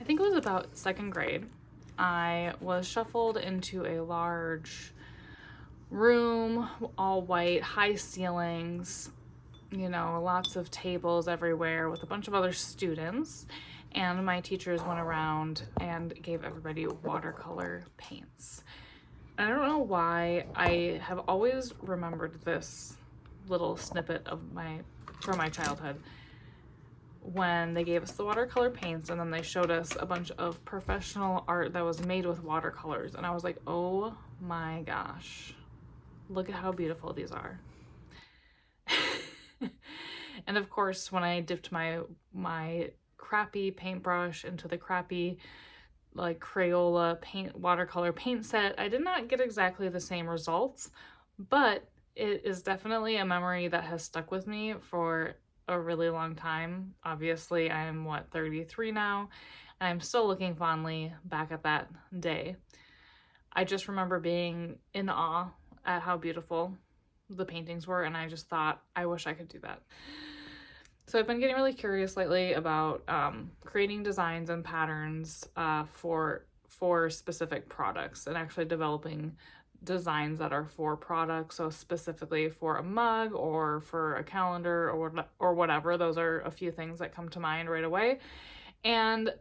I think it was about second grade. I was shuffled into a large room, all white, high ceilings, lots of tables everywhere with a bunch of other students. And my teachers went around and gave everybody watercolor paints. And I don't know why I have always remembered this little snippet from my childhood when they gave us the watercolor paints and then they showed us a bunch of professional art that was made with watercolors. And I was like, oh my gosh, look at how beautiful these are. And of course, when I dipped my crappy paintbrush into the crappy like Crayola watercolor paint set, I did not get exactly the same results, but it is definitely a memory that has stuck with me for a really long time. Obviously, I'm 33 now, and I'm still looking fondly back at that day. I just remember being in awe at how beautiful the paintings were, and I just thought, I wish I could do that. So I've been getting really curious lately about creating designs and patterns for specific products, and actually developing designs that are for products. So specifically for a mug or for a calendar or whatever. Those are a few things that come to mind right away. And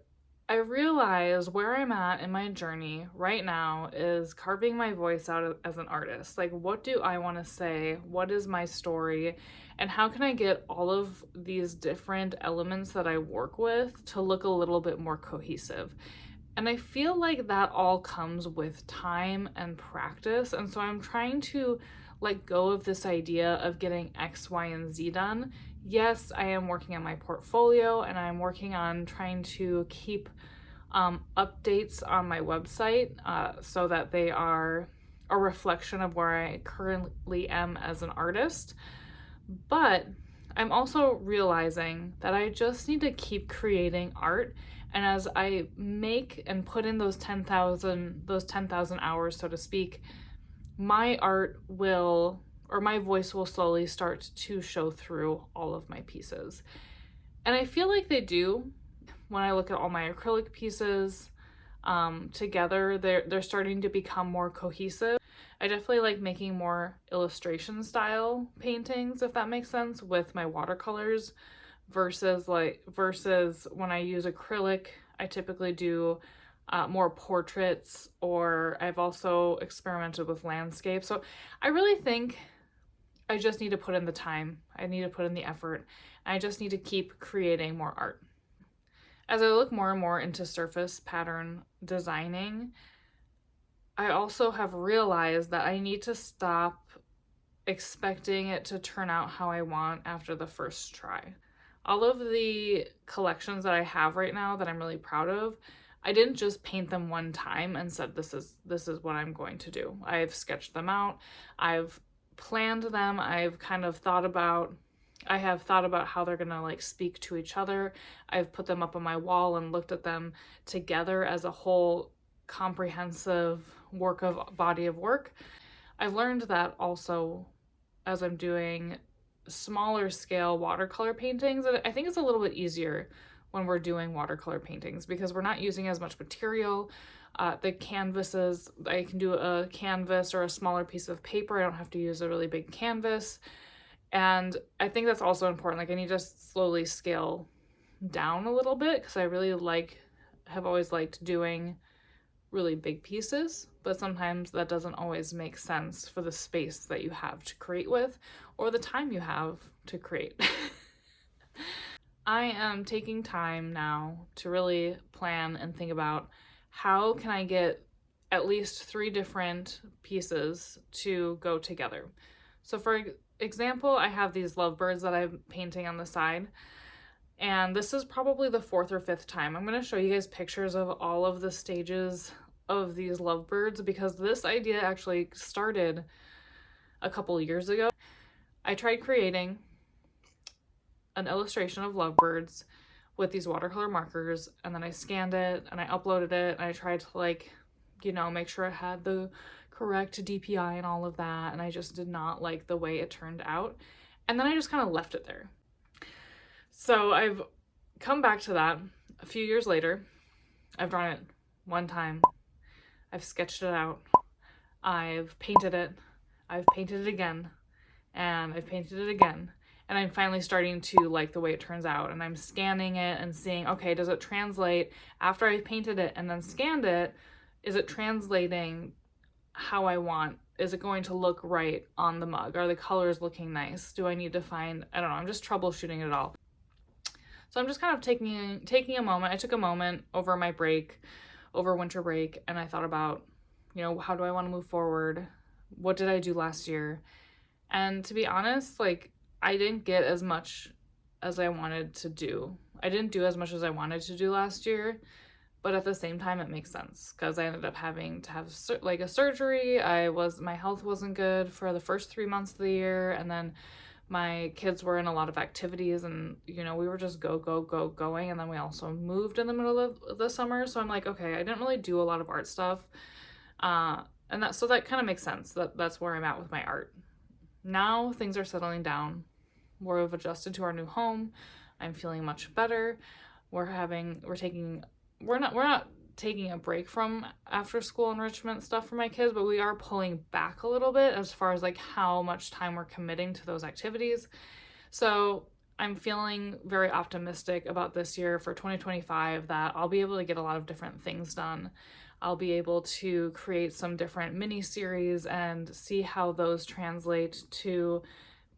I realize where I'm at in my journey right now is carving my voice out as an artist. Like, what do I want to say? What is my story? And how can I get all of these different elements that I work with to look a little bit more cohesive? And I feel like that all comes with time and practice. And so I'm trying to let go of this idea of getting X, Y, and Z done. Yes, I am working on my portfolio and I'm working on trying to keep updates on my website so that they are a reflection of where I currently am as an artist. But I'm also realizing that I just need to keep creating art. And as I make and put in those 10,000 hours, so to speak, my art will, or my voice will slowly start to show through all of my pieces. And I feel like they do when I look at all my acrylic pieces together. They're starting to become more cohesive. I definitely like making more illustration style paintings, if that makes sense, with my watercolors versus when I use acrylic. I typically do more portraits, or I've also experimented with landscape. So I really think I just need to put in the time. I need to put in the effort. I just need to keep creating more art. As I look more and more into surface pattern designing, I also have realized that I need to stop expecting it to turn out how I want after the first try. All of the collections that I have right now that I'm really proud of, I didn't just paint them one time and said this is what I'm going to do. I've sketched them out. I've planned them. I have thought about how they're going to like speak to each other. I've put them up on my wall and looked at them together as a whole comprehensive body of work. I've learned that also as I'm doing smaller scale watercolor paintings. And I think it's a little bit easier when we're doing watercolor paintings because we're not using as much material. The canvases, I can do a canvas or a smaller piece of paper. I don't have to use a really big canvas. And I think that's also important. Like, I need to slowly scale down a little bit because I really have always liked doing really big pieces, but sometimes that doesn't always make sense for the space that you have to create with or the time you have to create. I am taking time now to really plan and think about how can I get at least 3 different pieces to go together. So for example, I have these lovebirds that I'm painting on the side. And this is probably the 4th or 5th time. I'm going to show you guys pictures of all of the stages of these lovebirds because this idea actually started a couple years ago. I tried creating an illustration of lovebirds with these watercolor markers, and then I scanned it and I uploaded it, and I tried to make sure it had the correct DPI and all of that, and I just did not like the way it turned out. And then I just kind of left it there. So I've come back to that a few years later, I've drawn it one time. I've sketched it out. I've painted it. I've painted it again. And I've painted it again. And I'm finally starting to like the way it turns out. And I'm scanning it and seeing, okay, does it translate after I've painted it and then scanned it? Is it translating how I want? Is it going to look right on the mug? Are the colors looking nice? Do I need to find, I don't know, I'm just troubleshooting it all. So I'm just kind of taking a moment. I took a moment over my break, over winter break, and I thought about, how do I want to move forward? What did I do last year? And to be honest, like, I didn't get as much as I wanted to do. I didn't do as much as I wanted to do last year, but at the same time, it makes sense because I ended up having to have like a surgery. My health wasn't good for the first 3 months of the year, and then my kids were in a lot of activities, and we were just going, and then we also moved in the middle of the summer. So I'm like, okay, I didn't really do a lot of art stuff, and that kind of makes sense. That's where I'm at with my art. Now things are settling down. We've adjusted to our new home. I'm feeling much better. We're not taking a break from after school enrichment stuff for my kids, but we are pulling back a little bit as far as like how much time we're committing to those activities. So I'm feeling very optimistic about this year for 2025 that I'll be able to get a lot of different things done. I'll be able to create some different mini series and see how those translate to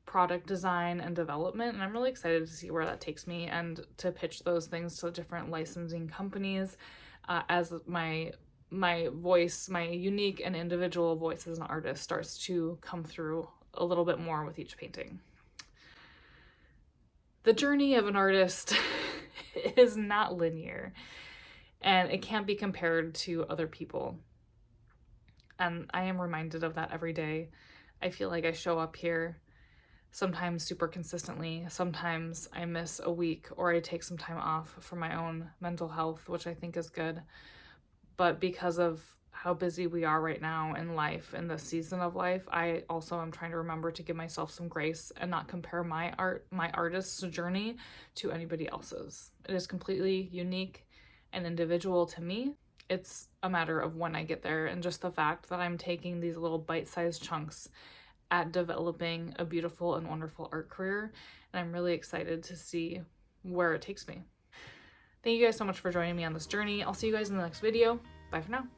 product design and development. And I'm really excited to see where that takes me and to pitch those things to different licensing companies as my voice, my unique and individual voice as an artist starts to come through a little bit more with each painting. The journey of an artist is not linear, and it can't be compared to other people. And I am reminded of that every day. I feel like I show up here sometimes super consistently. Sometimes I miss a week or I take some time off for my own mental health, which I think is good. But because of how busy we are right now in life, in this season of life, I also am trying to remember to give myself some grace and not compare my artist's journey to anybody else's. It is completely unique and individual to me. It's a matter of when I get there, and just the fact that I'm taking these little bite-sized chunks at developing a beautiful and wonderful art career, and I'm really excited to see where it takes me. Thank you guys so much for joining me on this journey. I'll see you guys in the next video. Bye for now.